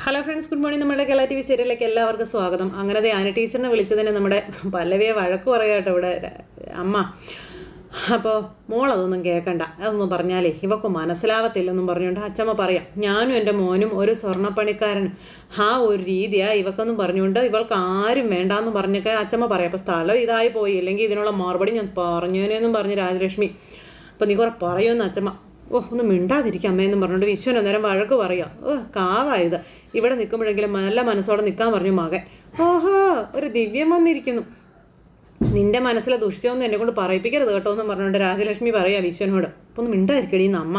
Hello friends, good morning. നമ്മുടെ Kerala TV സീരിയലിലേക്ക് എല്ലാവർക്കും സ്വാഗതം. അങ്ങനെ ആന ടീച്ചറിനെ വിളിച്ചതിന് നമ്മുടെ പല്ലവിയെ വഴക്ക് പറയാട്ടോ ഇവിടെ അമ്മ. അപ്പോൾ മോളതൊന്നും കേൾക്കണ്ട, അതൊന്നും പറഞ്ഞാലേ ഇവക്ക് മനസ്സിലാവത്തില്ലെന്നും പറഞ്ഞുകൊണ്ട് അച്ചമ്മ പറയാം. ഞാനും എൻ്റെ മോനും ഒരു സ്വർണ്ണപ്പണിക്കാരൻ, ആ ഒരു രീതിയാ ഇവക്കൊന്നും പറഞ്ഞുകൊണ്ട് ഇവൾക്ക് ആരും വേണ്ടാന്ന് പറഞ്ഞൊക്കെ അച്ചമ്മ പറയാം. അപ്പോൾ സ്ഥലം ഇതായി പോയി, ഇല്ലെങ്കിൽ ഇതിനുള്ള മറുപടി ഞാൻ പറഞ്ഞേനെന്നും പറഞ്ഞ് രാജലക്ഷ്മി. അപ്പോൾ നീ കുറെ പറയുമെന്ന് അച്ചമ്മ. ഒന്ന് മിണ്ടാതിരിക്കുക അമ്മയെന്നും പറഞ്ഞുകൊണ്ട് വിശ്വൻ അന്നേരം വഴക്ക് പറയാം. കാവായത്, ഇവിടെ നിൽക്കുമ്പോഴെങ്കിലും നല്ല മനസ്സോടെ നിൽക്കാൻ പറഞ്ഞു മകൻ. ഓഹോ, ഒരു ദിവ്യം വന്നിരിക്കുന്നു, നിന്റെ മനസ്സിലെ ദുഷിച്ചൊന്നും എന്നെ കൊണ്ട് പറയിപ്പിക്കരുത് കേട്ടോ എന്നും പറഞ്ഞുകൊണ്ട് രാജലക്ഷ്മി പറയാം വിശ്വനോട്. അപ്പോൾ ഒന്ന് മിണ്ടായിരിക്കടീന്ന് അമ്മ.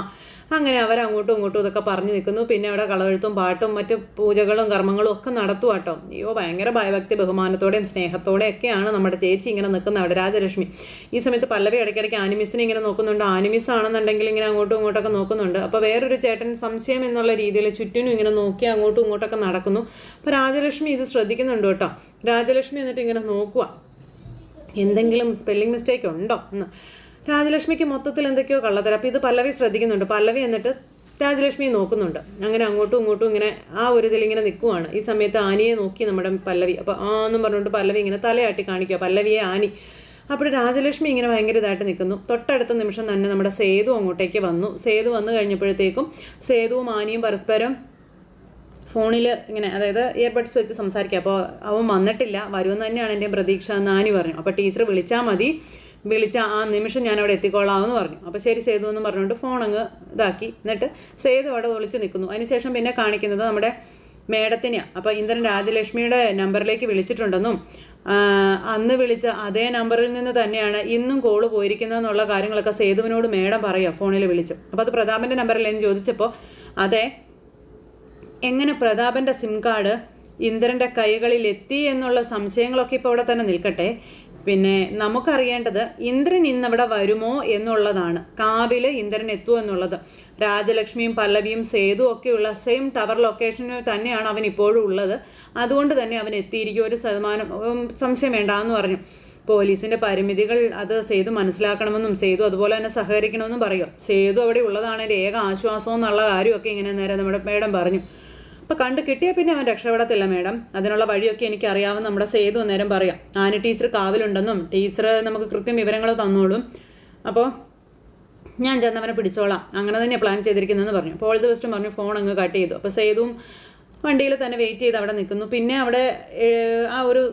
അങ്ങനെ അവരങ്ങോട്ടും ഇങ്ങോട്ടും ഇതൊക്കെ പറഞ്ഞു നിൽക്കുന്നു. പിന്നെ അവിടെ കളവെഴുത്തും പാട്ടും മറ്റു പൂജകളും കർമ്മങ്ങളും ഒക്കെ നടത്തുക കേട്ടോ. അയ്യോ, ഭയങ്കര ഭയഭക്തി ബഹുമാനത്തോടെയും സ്നേഹത്തോടെയൊക്കെയാണ് നമ്മുടെ ചേച്ചി ഇങ്ങനെ നിൽക്കുന്നത് അവിടെ രാജലക്ഷ്മി. ഈ സമയത്ത് പല്ലവി ഇടയ്ക്കിടയ്ക്ക് ആനിമിസിനെ ഇങ്ങനെ നോക്കുന്നുണ്ട്. ആനിമിസ് ആണെന്നുണ്ടെങ്കിൽ ഇങ്ങനെ അങ്ങോട്ടും ഇങ്ങോട്ടൊക്കെ നോക്കുന്നുണ്ട്. അപ്പോൾ വേറൊരു ചേട്ടൻ സംശയം എന്നുള്ള രീതിയിൽ ചുറ്റിനും ഇങ്ങനെ നോക്കി അങ്ങോട്ടും ഇങ്ങോട്ടൊക്കെ നടക്കുന്നു. അപ്പോൾ രാജലക്ഷ്മി ഇത് ശ്രദ്ധിക്കുന്നുണ്ട് കേട്ടോ. രാജലക്ഷ്മി എന്നിട്ട് ഇങ്ങനെ നോക്കുക, എന്തെങ്കിലും സ്പെല്ലിംഗ് മിസ്റ്റേക്ക് ഉണ്ടോ എന്ന്. രാജലക്ഷ്മിക്ക് മൊത്തത്തിൽ എന്തൊക്കെയോ കള്ളത്തരം. അപ്പോൾ ഇത് പല്ലവി ശ്രദ്ധിക്കുന്നുണ്ട്. പല്ലവി എന്നിട്ട് രാജലക്ഷ്മിയെ നോക്കുന്നുണ്ട്. അങ്ങനെ അങ്ങോട്ടും ഇങ്ങോട്ടും ഇങ്ങനെ ആ ഒരു ഇതിലിങ്ങനെ നിൽക്കുവാണ്. ഈ സമയത്ത് ആനിയെ നോക്കി നമ്മുടെ പല്ലവി. അപ്പോൾ എന്നും പറഞ്ഞുകൊണ്ട് പല്ലവി ഇങ്ങനെ തലയാട്ടി കാണിക്കുക, പല്ലവിയെ ആനി. അപ്പോൾ രാജലക്ഷ്മി ഇങ്ങനെ ഭയങ്കര ഇതായിട്ട് നിൽക്കുന്നു. തൊട്ടടുത്ത നിമിഷം തന്നെ നമ്മുടെ സേതു അങ്ങോട്ടേക്ക് വന്നു. സേതു വന്നു കഴിഞ്ഞപ്പോഴത്തേക്കും സേതുവും ആനിയും പരസ്പരം ഫോണിൽ ഇങ്ങനെ, അതായത് ഇയർബഡ്സ് വെച്ച് സംസാരിക്കുക. അപ്പോൾ അവൻ വന്നിട്ടില്ല, വരുമെന്ന് തന്നെയാണ് എൻ്റെ പ്രതീക്ഷ എന്ന് ആനി പറഞ്ഞു. അപ്പോൾ ടീച്ചർ വിളിച്ചാൽ മതി, വിളിച്ച ആ നിമിഷം ഞാൻ അവിടെ എത്തിക്കോളാമെന്ന് പറഞ്ഞു. അപ്പോൾ ശരി സേതു എന്ന് പറഞ്ഞുകൊണ്ട് ഫോൺ അങ്ങ് ഇതാക്കി. എന്നിട്ട് സേതു അവിടെ ഒളിച്ച് നിൽക്കുന്നു. അതിനുശേഷം പിന്നെ കാണിക്കുന്നത് നമ്മുടെ മേഡത്തിനെയാണ്. അപ്പോൾ ഇന്ദ്രൻ രാജലക്ഷ്മിയുടെ നമ്പറിലേക്ക് വിളിച്ചിട്ടുണ്ടെന്നും അന്ന് വിളിച്ച അതേ നമ്പറിൽ നിന്ന് തന്നെയാണ് ഇന്നും കോള് പോയിരിക്കുന്നതെന്നുള്ള കാര്യങ്ങളൊക്കെ സേതുവിനോട് മേഡം പറയാം ഫോണിൽ വിളിച്ച്. അപ്പോൾ അത് പ്രതാപൻ്റെ നമ്പറിൽ എന്ന് ചോദിച്ചപ്പോൾ അതെ, എങ്ങനെ പ്രതാപൻ്റെ സിം കാർഡ് ഇന്ദ്രൻ്റെ കൈകളിൽ എത്തി എന്നുള്ള സംശയങ്ങളൊക്കെ ഇപ്പോൾ അവിടെ തന്നെ നിൽക്കട്ടെ. പിന്നെ നമുക്കറിയേണ്ടത് ഇന്ദ്രൻ ഇന്നവിടെ വരുമോ എന്നുള്ളതാണ്. കാവിൽ ഇന്ദ്രൻ എത്തുമോ എന്നുള്ളത്. രാജലക്ഷ്മിയും പല്ലവിയും സേതുവും ഒക്കെയുള്ള സെയിം ടവർ ലൊക്കേഷനിൽ തന്നെയാണ് അവൻ ഇപ്പോഴും ഉള്ളത്. അതുകൊണ്ട് തന്നെ അവൻ എത്തിയിരിക്കും, ഒരു ശതമാനം സംശയം വേണ്ടാന്ന് പറഞ്ഞു. പോലീസിൻ്റെ പരിമിതികൾ അത് സേതു മനസ്സിലാക്കണമെന്നും സേതു അതുപോലെ തന്നെ സഹകരിക്കണമെന്നും പറയും. സേതു അവിടെ ഉള്ളതാണ് എൻ്റെ ഏക ആശ്വാസം എന്നുള്ള കാര്യമൊക്കെ ഇങ്ങനെ നേരെ നമ്മുടെ മേഡം പറഞ്ഞു. അപ്പോൾ കണ്ട് കിട്ടിയാൽ പിന്നെ അവൻ രക്ഷപ്പെടത്തില്ല മേഡം, അതിനുള്ള വഴിയൊക്കെ എനിക്കറിയാമെന്ന് നമ്മുടെ സേതു നേരം പറയാം. ആന ടീച്ചർ കാവിലുണ്ടെന്നും ടീച്ചർ നമുക്ക് കൃത്യം വിവരങ്ങൾ തന്നോളും, അപ്പോൾ ഞാൻ ചെന്നവനെ പിടിച്ചോളാം, അങ്ങനെ തന്നെയാണ് പ്ലാൻ ചെയ്തിരിക്കുന്നതെന്ന് പറഞ്ഞു. അപ്പോൾ ഓൾ ദി ബെസ്റ്റ് പറഞ്ഞു ഫോൺ അങ്ങ് കട്ട് ചെയ്തു. അപ്പോൾ സേതുവും വണ്ടിയിൽ തന്നെ വെയിറ്റ് ചെയ്ത് അവിടെ നിൽക്കുന്നു. പിന്നെ അവിടെ ആ ഒരു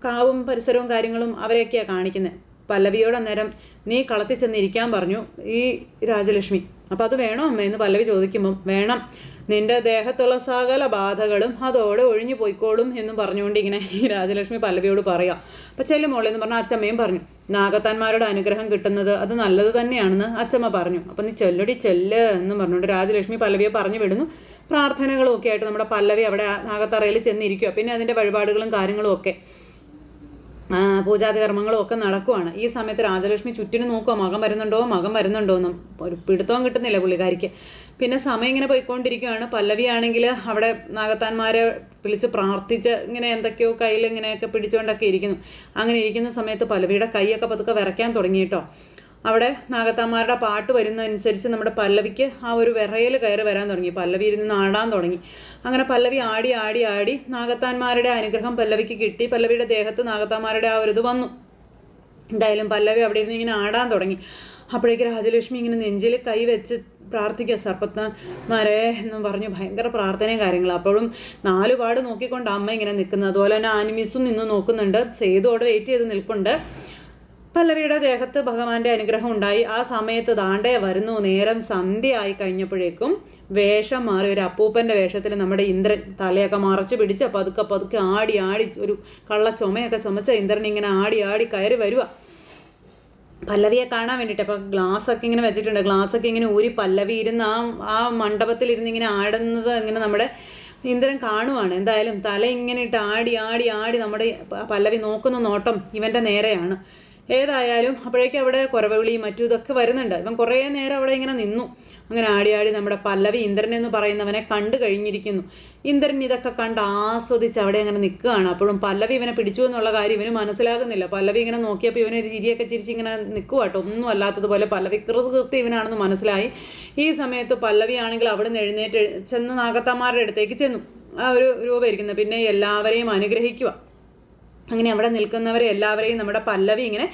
കാവും പരിസരവും കാര്യങ്ങളും അവരെയൊക്കെയാണ് കാണിക്കുന്നത്. പല്ലവിയോട് അന്നേരം നീ കളത്തിൽ ചെന്നിരിക്കാൻ പറഞ്ഞു ഈ രാജലക്ഷ്മി. അപ്പോൾ അത് വേണോ അമ്മയെന്ന് പല്ലവി ചോദിക്കുമ്പം വേണം, നിന്റെ ദേഹത്തുള്ള സകല ബാധകളും അതോടെ ഒഴിഞ്ഞു പോയിക്കോളും എന്നും പറഞ്ഞുകൊണ്ട് ഇങ്ങനെ ഈ രാജലക്ഷ്മി പല്ലവിയോട് പറയാം. അപ്പോൾ ചെല്ലു മോളെന്ന് പറഞ്ഞാൽ അച്ചമ്മയും പറഞ്ഞു. നാഗത്താന്മാരുടെ അനുഗ്രഹം കിട്ടുന്നത് അത് നല്ലത് തന്നെയാണെന്ന് അച്ചമ്മ പറഞ്ഞു. അപ്പം നീ ചെല്ലടി ചെല്ല് എന്ന് പറഞ്ഞുകൊണ്ട് രാജലക്ഷ്മി പല്ലവിയെ പറഞ്ഞു വിടുന്നു. പ്രാർത്ഥനകളും ഒക്കെ ആയിട്ട് നമ്മുടെ പല്ലവി അവിടെ നാഗത്തറയിൽ ചെന്നിരിക്കുക. പിന്നെ അതിൻ്റെ വഴിപാടുകളും കാര്യങ്ങളും ഒക്കെ പൂജാതി കർമ്മങ്ങളും ഒക്കെ നടക്കുവാണ്. ഈ സമയത്ത് രാജലക്ഷ്മി ചുറ്റിനും നോക്കുക, മകൻ വരുന്നുണ്ടോ എന്നും ഒരു പിടുത്തവും കിട്ടുന്നില്ല പുള്ളിക്കാരിക്ക്. പിന്നെ സമയം ഇങ്ങനെ പോയിക്കൊണ്ടിരിക്കുകയാണ്. പല്ലവിയാണെങ്കിൽ അവിടെ നാഗത്താന്മാരെ വിളിച്ച് പ്രാർത്ഥിച്ച് ഇങ്ങനെ എന്തൊക്കെയോ കയ്യിൽ ഇങ്ങനെയൊക്കെ പിടിച്ചുകൊണ്ടൊക്കെ ഇരിക്കുന്നു. അങ്ങനെ ഇരിക്കുന്ന സമയത്ത് പല്ലവിയുടെ കൈയൊക്കെ പതുക്കെ വിറയ്ക്കാൻ തുടങ്ങി കേട്ടോ. അവിടെ നാഗത്താന്മാരുടെ പാട്ട് വരുന്നതനുസരിച്ച് നമ്മുടെ പല്ലവിക്ക് ആ ഒരു വിറയൽ കയറി വരാൻ തുടങ്ങി. പല്ലവി ഇരുന്ന് ആടാൻ തുടങ്ങി. അങ്ങനെ പല്ലവി ആടി ആടി ആടി നാഗത്താന്മാരുടെ അനുഗ്രഹം പല്ലവിക്ക് കിട്ടി. പല്ലവിയുടെ ദേഹത്ത് നാഗത്താന്മാരുടെ ആ ഒരു ഇത് വന്നു. എന്തായാലും പല്ലവി അവിടെ ഇരുന്ന് ഇങ്ങനെ ആടാൻ തുടങ്ങി. അപ്പോഴേക്ക് രാജലക്ഷ്മി ഇങ്ങനെ നെഞ്ചിൽ കൈ വെച്ച് പ്രാർത്ഥിക്കുക, സർപ്പത്താന്മാരെ എന്നും പറഞ്ഞു ഭയങ്കര പ്രാർത്ഥനയും കാര്യങ്ങളും. അപ്പോഴും നാലുപാട് നോക്കിക്കൊണ്ട് അമ്മ ഇങ്ങനെ നിൽക്കുന്നത്. അതുപോലെ തന്നെ ആനിമിസും നിന്ന് നോക്കുന്നുണ്ട്. സേതു അവിടെ വെയിറ്റ് ചെയ്ത് നിൽപ്പുണ്ട്. പല്ലവിയുടെ ദേഹത്ത് ഭഗവാന്റെ അനുഗ്രഹം ഉണ്ടായി. ആ സമയത്ത് ദാണ്ടേ വരുന്നു. നേരം സന്ധ്യ ആയി കഴിഞ്ഞപ്പോഴേക്കും വേഷം മാറി ഒരു അപ്പൂപ്പൻ്റെ വേഷത്തിൽ നമ്മുടെ ഇന്ദ്രൻ തലയൊക്കെ മറച്ചു പിടിച്ച് പതുക്കെ പതുക്കെ ആടി ആടി ഒരു കള്ള ചുമയൊക്കെ ചുമച്ച ഇന്ദ്രൻ ഇങ്ങനെ ആടി ആടി കയറി വരിക പല്ലവിയെ കാണാൻ വേണ്ടിയിട്ട്. അപ്പോൾ ഗ്ലാസ്സൊക്കെ ഇങ്ങനെ വെച്ചിട്ടുണ്ട്. ഗ്ലാസ്സൊക്കെ ഇങ്ങനെ ഊരി പല്ലവി ഇരുന്ന് ആ മണ്ഡപത്തിലിരുന്ന് ഇങ്ങനെ ആടുന്നത് ഇങ്ങനെ നമ്മുടെ ഇന്ദ്രൻ കാണുവാണ്. എന്തായാലും തല ഇങ്ങനെ ഇട്ട് ആടി ആടി ആടി നമ്മുടെ പല്ലവി നോക്കുന്ന നോട്ടം ഇവൻ്റെ നേരെയാണ്. ഏതായാലും അപ്പോഴേക്കും അവിടെ കുരവവിളിയും മറ്റും ഇതൊക്കെ വരുന്നുണ്ട്. ഇവൻ കുറേ നേരം അവിടെ ഇങ്ങനെ നിന്നു. അങ്ങനെ ആടി ആടി നമ്മുടെ പല്ലവി ഇന്ദ്രൻ എന്ന് പറയുന്നവനെ കണ്ടു കഴിഞ്ഞിരിക്കുന്നു. ഇന്ദ്രൻ ഇതൊക്കെ കണ്ട് ആസ്വദിച്ച് അവിടെ അങ്ങനെ നിൽക്കുകയാണ്. അപ്പോഴും പല്ലവി ഇവനെ പിടിച്ചു എന്നുള്ള കാര്യം ഇവന് മനസ്സിലാകുന്നില്ല. പല്ലവി ഇങ്ങനെ നോക്കിയപ്പോൾ ഇവനൊരു ചിരിയൊക്കെ ചിരിച്ച് ഇങ്ങനെ നിൽക്കുക കേട്ടോ. ഒന്നും അല്ലാത്തതുപോലെ പല്ലവി കൃത്യം ഇവനാണെന്ന് മനസ്സിലായി. ഈ സമയത്ത് പല്ലവി ആണെങ്കിൽ അവിടെ നിന്ന് എഴുന്നേറ്റ് ചെന്ന് നാഗത്തമാരുടെ അടുത്തേക്ക് ചെന്നു. ആ ഒരു രൂപം ഇരിക്കുന്നത്. പിന്നെ എല്ലാവരെയും അനുഗ്രഹിക്കുക. അങ്ങനെ അവിടെ നിൽക്കുന്നവരെ എല്ലാവരെയും നമ്മുടെ പല്ലവി ഇങ്ങനെ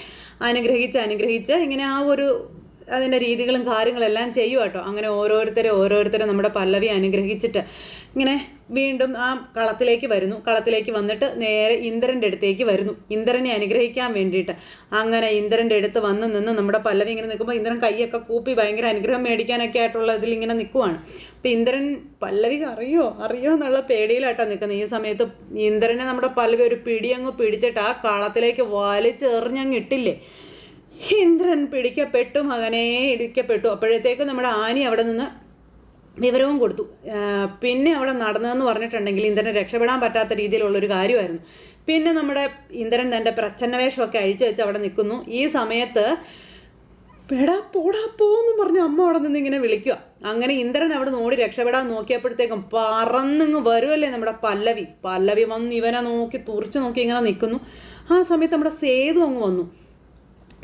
അനുഗ്രഹിച്ച് ഇങ്ങനെ ആ ഒരു അതിൻ്റെ രീതികളും കാര്യങ്ങളെല്ലാം ചെയ്യും കേട്ടോ. അങ്ങനെ ഓരോരുത്തരെ നമ്മുടെ പല്ലവി അനുഗ്രഹിച്ചിട്ട് ഇങ്ങനെ വീണ്ടും ആ കളത്തിലേക്ക് വന്നിട്ട് നേരെ ഇന്ദ്രൻ്റെ അടുത്തേക്ക് വരുന്നു, ഇന്ദ്രനെ അനുഗ്രഹിക്കാൻ വേണ്ടിയിട്ട്. അങ്ങനെ ഇന്ദ്രൻ്റെ അടുത്ത് വന്ന് നിന്ന് നമ്മുടെ പല്ലവി ഇങ്ങനെ നിൽക്കുമ്പോൾ ഇന്ദ്രൻ കൈയൊക്കെ കൂപ്പി ഭയങ്കര അനുഗ്രഹം മേടിക്കാനൊക്കെ ആയിട്ടുള്ള ഇതിൽ ഇങ്ങനെ നിൽക്കുവാണ്. അപ്പം ഇന്ദ്രൻ പല്ലവിക്ക് അറിയോ എന്നുള്ള പേടിയിലാട്ടോ നിൽക്കുന്നത്. ഈ സമയത്ത് ഇന്ദ്രനെ നമ്മുടെ പല്ലവി ഒരു പിടിയങ്ങ് പിടിച്ചിട്ട് ആ കളത്തിലേക്ക് വലിച്ചെറിഞ്ഞങ്ങ് ഇട്ടില്ലേ. ഇന്ദ്രൻ പിടിക്കപ്പെട്ടു, മകനെ ഇടിക്കപ്പെട്ടു. അപ്പോഴത്തേക്കും നമ്മുടെ ആനി അവിടെ നിന്ന് വിവരവും കൊടുത്തു. പിന്നെ അവിടെ നടന്നതെന്ന് പറഞ്ഞിട്ടുണ്ടെങ്കിൽ ഇന്ദ്രനെ രക്ഷപ്പെടാൻ പറ്റാത്ത രീതിയിലുള്ളൊരു കാര്യമായിരുന്നു. പിന്നെ നമ്മുടെ ഇന്ദ്രൻ തൻ്റെ പ്രച്ഛന്ന വേഷമൊക്കെ അഴിച്ചു വെച്ച് അവിടെ നിൽക്കുന്നു. ഈ സമയത്ത് പെടാ പോടാ പോന്നും പറഞ്ഞ് അമ്മ അവിടെ നിന്ന് ഇങ്ങനെ വിളിക്കുക. അങ്ങനെ ഇന്ദ്രൻ അവിടെ നിന്ന് ഓടി രക്ഷപ്പെടാൻ നോക്കിയപ്പോഴത്തേക്കും പറന്നിങ്ങ് വരുമല്ലേ നമ്മുടെ പല്ലവി വന്ന് ഇവനെ നോക്കി തുറച്ചു നോക്കി ഇങ്ങനെ നിൽക്കുന്നു. ആ സമയത്ത് നമ്മുടെ സേതു അങ്ങ് വന്നു.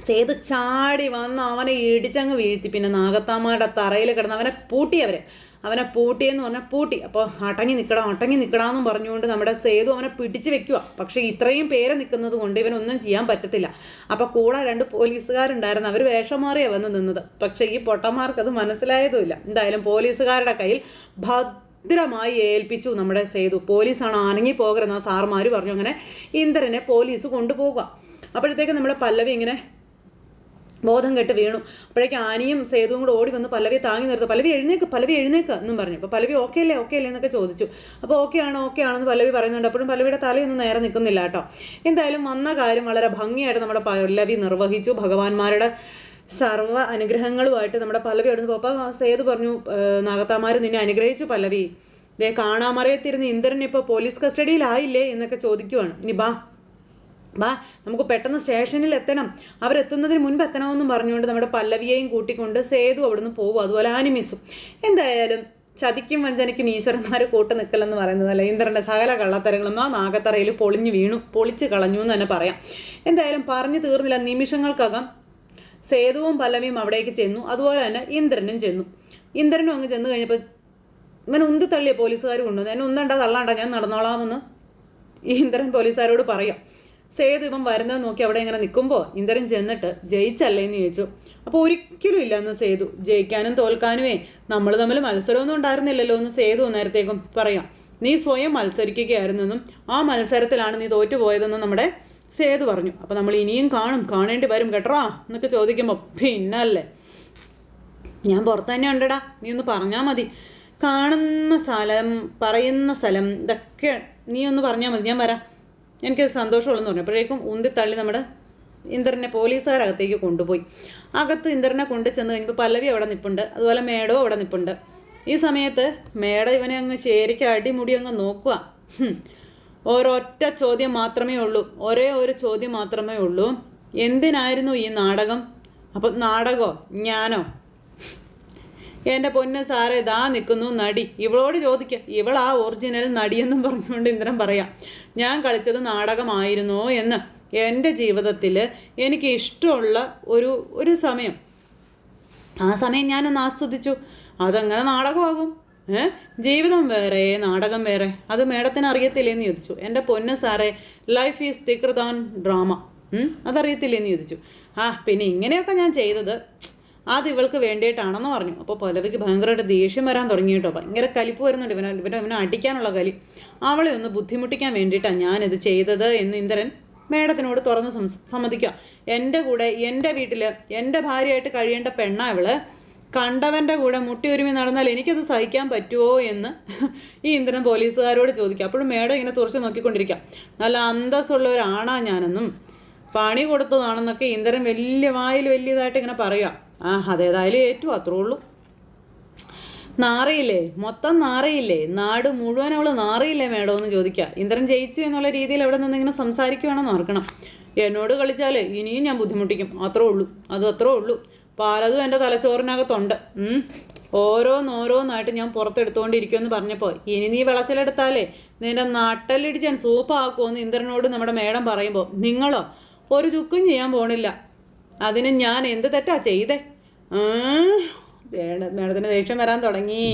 സേതു ചാടി വന്ന് അവനെ ഇടിച്ചങ്ങ് വീഴ്ത്തി. പിന്നെ നാഗത്താമ്മയുടെ തറയിൽ കിടന്ന് അവനെ പൂട്ടിയെന്ന് പറഞ്ഞാൽ പൂട്ടി. അപ്പോൾ അടങ്ങി നിൽക്കടാന്നും പറഞ്ഞുകൊണ്ട് നമ്മുടെ സേതു അവനെ പിടിച്ച് വെക്കുക. പക്ഷേ ഇത്രയും പേരെ നിൽക്കുന്നത് കൊണ്ട് ഇവനൊന്നും ചെയ്യാൻ പറ്റത്തില്ല. അപ്പോൾ കൂടെ 2 പോലീസുകാരുണ്ടായിരുന്നു. അവർ വേഷം മാറിയാണ് വന്ന് നിന്നത്. പക്ഷേ ഈ പൊട്ടന്മാർക്ക് അത് മനസ്സിലായതുമില്ല. എന്തായാലും പോലീസുകാരുടെ കയ്യിൽ ഭദ്രമായി ഏൽപ്പിച്ചു നമ്മുടെ സേതു. പോലീസാണ് അനങ്ങി പോകരുതെന്ന് സാറുമാർ പറഞ്ഞു. അങ്ങനെ ഇന്ദ്രനെ പോലീസ് കൊണ്ടുപോകുക. അപ്പോഴത്തേക്ക് നമ്മുടെ പല്ലവി ഇങ്ങനെ ബോധം കെട്ട് വീണു. അപ്പോഴേക്കും ആനിയും സേതുവും കൂടെ ഓടി വന്ന് പല്ലവിയെ താങ്ങി നിർത്തുക. പല്ലവി എഴുന്നേക്ക് എന്നും പറഞ്ഞു. അപ്പോൾ പല്ലവി ഓക്കെ അല്ലേ എന്നൊക്കെ ചോദിച്ചു. അപ്പോൾ ഓക്കെ ആണെന്ന് പല്ലവി പറയുന്നുണ്ട്. അപ്പോഴും പല്ലവിയുടെ തലയൊന്നും നേരെ നിൽക്കുന്നില്ല കേട്ടോ. എന്തായാലും വന്ന കാര്യം വളരെ ഭംഗിയായിട്ട് നമ്മുടെ പല്ലവി നിർവഹിച്ചു. ഭഗവാന്മാരുടെ സർവ്വ അനുഗ്രഹങ്ങളുമായിട്ട് നമ്മുടെ പല്ലവി അവിടെ നിന്ന് പോയപ്പോൾ സേതു പറഞ്ഞു, നാഗത്താമാർ നിന്നെ അനുഗ്രഹിച്ചു പല്ലവി. കാണാമറിയത്തിരുന്ന് ഇന്ദ്രൻ ഇപ്പോൾ പോലീസ് കസ്റ്റഡിയിലായില്ലേ എന്നൊക്കെ ചോദിക്കുവാണ്. ഇനി ബാ നമുക്ക് പെട്ടെന്ന് സ്റ്റേഷനിൽ എത്തണം, അവരെത്തുന്നതിന് മുൻപ് എത്തണമെന്നും പറഞ്ഞുകൊണ്ട് നമ്മുടെ പല്ലവിയെയും കൂട്ടിക്കൊണ്ട് സേതു അവിടുന്ന് പോകും. അതുപോലെ ആനിമിസും. എന്തായാലും ചതിക്കും വഞ്ചനയ്ക്കും ഈശ്വരന്മാർ കൂട്ട് നിൽക്കലെന്ന് പറയുന്നത് പോലെ ഇന്ദ്രൻ്റെ സകല കള്ളത്തരങ്ങളും ആ നാഗത്തറയിൽ പൊളിച്ച് കളഞ്ഞു എന്ന് തന്നെ പറയാം. എന്തായാലും പറഞ്ഞു തീർന്നില്ല. നിമിഷങ്ങൾക്കകം സേതുവും പല്ലവിയും അവിടേക്ക് ചെന്നു. അതുപോലെ തന്നെ ഇന്ദ്രനും അങ്ങ് ചെന്ന് കഴിഞ്ഞപ്പോൾ ഇങ്ങനെ ഉന്തി തള്ളിയ പോലീസുകാർ കൊണ്ടുവന്നു. എന്നെ ഉന്തണ്ട തള്ളാണ്ട, ഞാൻ നടന്നോളാമെന്ന് ഇന്ദ്രൻ പോലീസുകാരോട് പറയാം. സേതു ഇവൻ വരുന്നത് നോക്കി അവിടെ ഇങ്ങനെ നിൽക്കുമ്പോൾ ഇന്ദ്രൻ ചെന്നിട്ട് ജയിച്ചല്ലേ എന്ന് ചോദിച്ചു. അപ്പോൾ ഒരിക്കലും ഇല്ല എന്ന് സേതു. ജയിക്കാനും തോൽക്കാനുമേ നമ്മൾ തമ്മിൽ മത്സരമൊന്നും ഉണ്ടായിരുന്നില്ലല്ലോ എന്ന് സേതു നേരത്തേക്കും പറയാം. നീ സ്വയം മത്സരിക്കുകയായിരുന്നെന്നും ആ മത്സരത്തിലാണ് നീ തോറ്റുപോയതെന്നും നമ്മുടെ സേതു പറഞ്ഞു. അപ്പോൾ നമ്മൾ ഇനിയും കാണേണ്ടി വരും കേട്ടോ എന്നൊക്കെ ചോദിക്കുമ്പോൾ പിന്നല്ലേ ഞാൻ പുറത്ത് തന്നെ ഉണ്ടടാ, നീ ഒന്ന് പറഞ്ഞാൽ മതി. കാണുന്ന സ്ഥലം, പറയുന്ന സ്ഥലം, ഇതൊക്കെ നീ ഒന്ന് പറഞ്ഞാൽ മതി, ഞാൻ വരാം, എനിക്കത് സന്തോഷമുള്ളെന്ന് പറഞ്ഞു. അപ്പോഴേക്കും ഉന്തിത്തള്ളി നമ്മുടെ ഇന്ദ്രനെ പോലീസുകാരകത്തേക്ക് കൊണ്ടുപോയി. അകത്ത് ഇന്ദ്രനെ കൊണ്ടു ചെന്ന് കഴിഞ്ഞപ്പോൾ പല്ലവി അവിടെ നിൽപ്പുണ്ട്. അതുപോലെ മേഡവും അവിടെ നിൽപ്പുണ്ട്. ഈ സമയത്ത് മേഡ ഇവനെ അങ്ങ് ശരിക്ക് അടിമുടി അങ്ങ് നോക്കുക. ഒരൊറ്റ ചോദ്യം മാത്രമേ ഉള്ളൂ, ഒരേ ഒരു ചോദ്യം മാത്രമേ ഉള്ളൂ. എന്തിനായിരുന്നു ഈ നാടകം? അപ്പം നാടകമോ ഞാനോ? എൻ്റെ പൊന്ന് സാറേ ഇതാ നിൽക്കുന്നു നടി, ഇവളോട് ചോദിക്കുക, ഇവളാ ഒറിജിനൽ നടിയെന്നും പറഞ്ഞുകൊണ്ട് ഇന്ദ്രൻ പറയാം. ഞാൻ കളിച്ചത് നാടകമായിരുന്നോ എന്ന്. എൻ്റെ ജീവിതത്തിൽ എനിക്ക് ഇഷ്ടമുള്ള ഒരു സമയം, ആ സമയം ഞാനൊന്ന് ആസ്വദിച്ചു. അതെങ്ങനെ നാടകമാകും? ജീവിതം വേറെ നാടകം വേറെ, അത് മേഡത്തിന് അറിയത്തില്ലേന്ന് ചോദിച്ചു. എൻ്റെ പൊന്ന് സാറേ, life is thicker than drama, അതറിയത്തില്ലേന്ന് ചോദിച്ചു. പിന്നെ ഇങ്ങനെയൊക്കെ ഞാൻ ചെയ്തത് അത് ഇവൾക്ക് വേണ്ടിയിട്ടാണെന്ന് പറഞ്ഞു. അപ്പോൾ പല്ലവിക്ക് ഭയങ്കരമായിട്ട് ദേഷ്യം വരാൻ തുടങ്ങി കേട്ടോ. ഭയങ്കര കലിപ്പ് വരുന്നുണ്ട് ഇവനെ അടിക്കാനുള്ള കലി. അവളെ ഒന്ന് ബുദ്ധിമുട്ടിക്കാൻ വേണ്ടിയിട്ടാണ് ഞാനിത് ചെയ്തത് എന്ന് ഇന്ദ്രൻ മേഡത്തിനോട് തുറന്ന് സമ്മതിക്കുക. എൻ്റെ കൂടെ എൻ്റെ വീട്ടിൽ എൻ്റെ ഭാര്യയായിട്ട് കഴിയേണ്ട പെണ്ണാ ഇവള്. കണ്ടവൻ്റെ കൂടെ മുട്ടി ഒരുമി നടന്നാൽ എനിക്കത് സഹിക്കാൻ പറ്റുമോ എന്ന് ഈ ഇന്ദ്രൻ പോലീസുകാരോട് ചോദിക്കുക. അപ്പോഴും മേഡം ഇങ്ങനെ തുറച്ച് നോക്കിക്കൊണ്ടിരിക്കുക. നല്ല അന്തസ്സുള്ള ഒരാണാ ഞാനെന്നും പണി കൊടുത്തതാണെന്നൊക്കെ ഇന്ദ്രൻ വലിയതായിട്ട് ഇങ്ങനെ പറയുക. അതേതായാലും ഏറ്റു, അത്രേ ഉള്ളൂ. നാറിയില്ലേ, മൊത്തം നാറിയില്ലേ, നാട് മുഴുവൻ അവൾ നാറിയില്ലേ മേഡം എന്ന് ചോദിക്കുക. ഇന്ദ്രൻ ജയിച്ചു എന്നുള്ള രീതിയിൽ അവിടെ നിന്ന് ഇങ്ങനെ സംസാരിക്കുകയാണെന്ന് ഓർക്കണം. എന്നോട് കളിച്ചാൽ ഇനിയും ഞാൻ ബുദ്ധിമുട്ടിക്കും, അത്രേ ഉള്ളൂ. പലതും എൻ്റെ തലച്ചോറിനകത്തുണ്ട്. ഓരോന്നായിട്ട് ഞാൻ പുറത്തെടുത്തുകൊണ്ടിരിക്കുമെന്ന് പറഞ്ഞപ്പോൾ ഇനി നീ വിളച്ചിലെടുത്താലേ നിന്റെ നട്ടലിടിച്ച് ഞാൻ സൂപ്പാക്കുമെന്ന് ഇന്ദ്രനോട് നമ്മുടെ മേഡം പറയുമ്പോൾ നിങ്ങളോ ഒരു ചുക്കും ചെയ്യാൻ പോണില്ല. അതിന് ഞാൻ എന്ത് തെറ്റാ ചെയ്തേ? മേഡത്തിന് ദേഷ്യം വരാൻ തുടങ്ങി.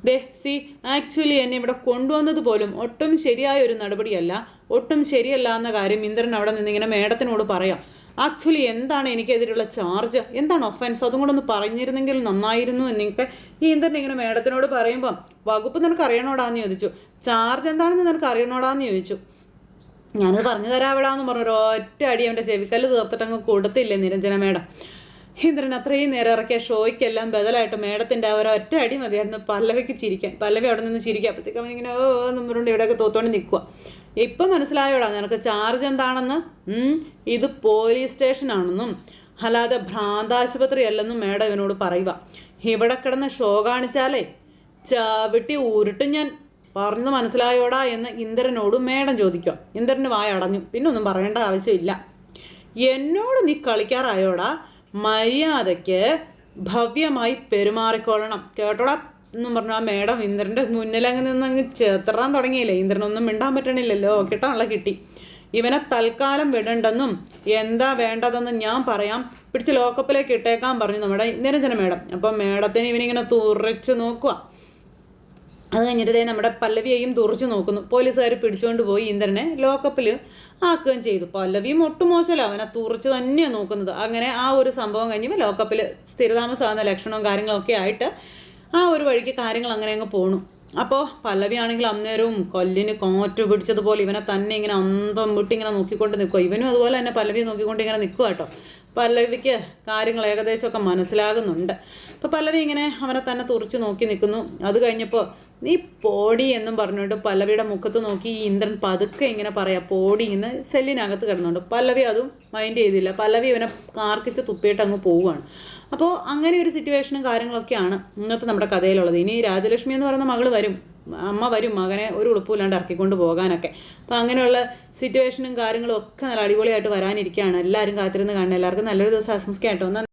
ദേ സി ആക്ച്വലി എന്നെ ഇവിടെ കൊണ്ടുവന്നത് പോലും ഒട്ടും ശരിയായ ഒരു നടപടിയല്ല, ഒട്ടും ശരിയല്ല എന്ന കാര്യം ഇന്ദ്രൻ അവിടെ നിന്ന് ഇങ്ങനെ മേഡത്തിനോട് പറയാം. ആക്ച്വലി എന്താണ് എനിക്കെതിരെയുള്ള ചാർജ്, എന്താണ് ഒഫൻസ്, അതും കൂടെ ഒന്ന് പറഞ്ഞിരുന്നെങ്കിൽ നന്നായിരുന്നു എന്നൊക്കെ ഈ ഇന്ദ്രൻ ഇങ്ങനെ മേഡത്തിനോട് പറയുമ്പം വകുപ്പ് നിനക്ക് അറിയണോടാന്ന് ചോദിച്ചു. ചാർജ് എന്താണെന്ന് നിനക്ക് അറിയണോടാന്ന് ചോദിച്ചു. ഞാനത് പറഞ്ഞു തരാവിടാന്ന് പറഞ്ഞു ഒരൊറ്റ അടി അവൻ്റെ ചെവിക്കല്ല് തീർത്തിട്ടങ്ങ് കൊടുത്തില്ലേ നിരഞ്ജന മേഡം. ഇന്ദ്രൻ അത്രയും നേരം ഇറക്കിയ ഷോയ്ക്കെല്ലാം ബദലായിട്ട് മേഡത്തിൻ്റെ ആ ഒരൊറ്റ അടി മതിയായിരുന്നു പല്ലവിക്ക് ചിരിക്കാൻ. പല്ലവി അവിടെ നിന്ന് ചിരിക്കുക. അപ്പോഴത്തേക്ക് അവനിങ്ങനെ എന്നും പറഞ്ഞുകൊണ്ട് ഇവിടെയൊക്കെ തോത്തോണ്ട് നിൽക്കുക. ഇപ്പം മനസ്സിലായോടാ നിനക്ക് ചാർജ് എന്താണെന്ന്? ഇത് പോലീസ് സ്റ്റേഷനാണെന്നും അല്ലാതെ ഭ്രാന്താശുപത്രി അല്ലെന്നും മേഡം ഇവനോട് പറയുക. ഇവിടെ കിടന്ന് ഷോ കാണിച്ചാലേ ചവിട്ടി ഉരുട്ടും ഞാൻ, പറഞ്ഞു മനസ്സിലായോടാ എന്ന് ഇന്ദ്രനോട് മേഡം ചോദിക്കുക. ഇന്ദ്രന് വായ അടഞ്ഞു. പിന്നെ ഒന്നും പറയേണ്ട ആവശ്യമില്ല. എന്നോട് നീ കളിക്കാറായോടാ? മര്യാദയ്ക്ക് ഭവ്യമായി പെരുമാറിക്കൊള്ളണം കേട്ടോടാ എന്നും പറഞ്ഞു ആ മേഡം ഇന്ദ്രൻ്റെ മുന്നിലങ്ങ് നിന്നങ്ങ് ചേർത്തിറാൻ തുടങ്ങിയില്ലേ. ഇന്ദ്രനൊന്നും മിണ്ടാൻ പറ്റണില്ലല്ലോ, കിട്ടാനുള്ള കിട്ടി. ഇവനെ തൽക്കാലം വിടണ്ടെന്നും എന്താ വേണ്ടതെന്ന് ഞാൻ പറയാം, പിടിച്ച് ലോക്കപ്പിലേക്ക് ഇട്ടേക്കാൻ പറഞ്ഞു നമ്മുടെ നിരഞ്ജന മേഡം. അപ്പം മേഡത്തിന് ഇവനിങ്ങനെ തുറച്ചു നോക്കുക. അത് കഴിഞ്ഞിട്ട് നമ്മുടെ പല്ലവിയെയും തുറച്ചു നോക്കുന്നു. പോലീസുകാർ പിടിച്ചുകൊണ്ട് പോയി ഇന്ദ്രനെ ലോക്കപ്പിൽ ആക്കുകയും ചെയ്തു. പല്ലവിയും ഒട്ടും മോശമല്ല, അവനെ തുറച്ച് തന്നെയാണ് നോക്കുന്നത്. അങ്ങനെ ആ ഒരു സംഭവം കഴിഞ്ഞപ്പോൾ ലോക്കപ്പിൽ സ്ഥിരതാമസമാകുന്ന ലക്ഷണവും കാര്യങ്ങളൊക്കെ ആയിട്ട് ആ ഒരു വഴിക്ക് കാര്യങ്ങൾ അങ്ങനെ അങ്ങ് പോണു. അപ്പോൾ പല്ലവി ആണെങ്കിൽ അന്നേരവും കൊല്ലിന് കോറ്റു പിടിച്ചതുപോലെ ഇവനെ തന്നെ ഇങ്ങനെ അന്തം വിട്ട് ഇങ്ങനെ നോക്കിക്കൊണ്ട് നിൽക്കുക. ഇവനും അതുപോലെ തന്നെ പല്ലവി നോക്കിക്കൊണ്ട് ഇങ്ങനെ നിൽക്കുക കേട്ടോ. പല്ലവിക്ക് കാര്യങ്ങൾ ഏകദേശമൊക്കെ മനസ്സിലാകുന്നുണ്ട്. അപ്പോൾ പല്ലവി ഇങ്ങനെ അവനെ തന്നെ തുറച്ച് നോക്കി നിൽക്കുന്നു. അത് കഴിഞ്ഞപ്പോൾ നീ പോടി എന്നും പറഞ്ഞുകൊണ്ട് പല്ലവിയുടെ മുഖത്ത് നോക്കി ഈ ഇന്ദ്രൻ പതുക്കെ ഇങ്ങനെ പറയാം പോടി എന്ന് സെല്ലിനകത്ത് കിടന്നുണ്ട്. പല്ലവി അതും മൈൻഡ് ചെയ്തില്ല. പല്ലവി ഇവനെ കാർക്കിച്ച് തുപ്പിയിട്ട് അങ്ങ് പോവുകയാണ്. അപ്പോൾ അങ്ങനെ ഒരു സിറ്റുവേഷനും കാര്യങ്ങളൊക്കെയാണ് ഇന്നത്തെ നമ്മുടെ കഥയിലുള്ളത്. ഇനി രാജലക്ഷ്മി എന്ന് പറയുന്ന മകൾ വരും, അമ്മ വരും മകനെ ഒരു ഉളുപ്പില്ലാണ്ട് ഇറക്കിക്കൊണ്ട് പോകാനൊക്കെ. അപ്പോൾ അങ്ങനെയുള്ള സിറ്റുവേഷനും കാര്യങ്ങളും ഒക്കെ നല്ല അടിപൊളിയായിട്ട് വരാനിരിക്കുകയാണ്. എല്ലാവരും കാത്തിരുന്ന് കാണണം. എല്ലാവർക്കും നല്ലൊരു ദിവസം ആശംസിക്കാം കേട്ടോ.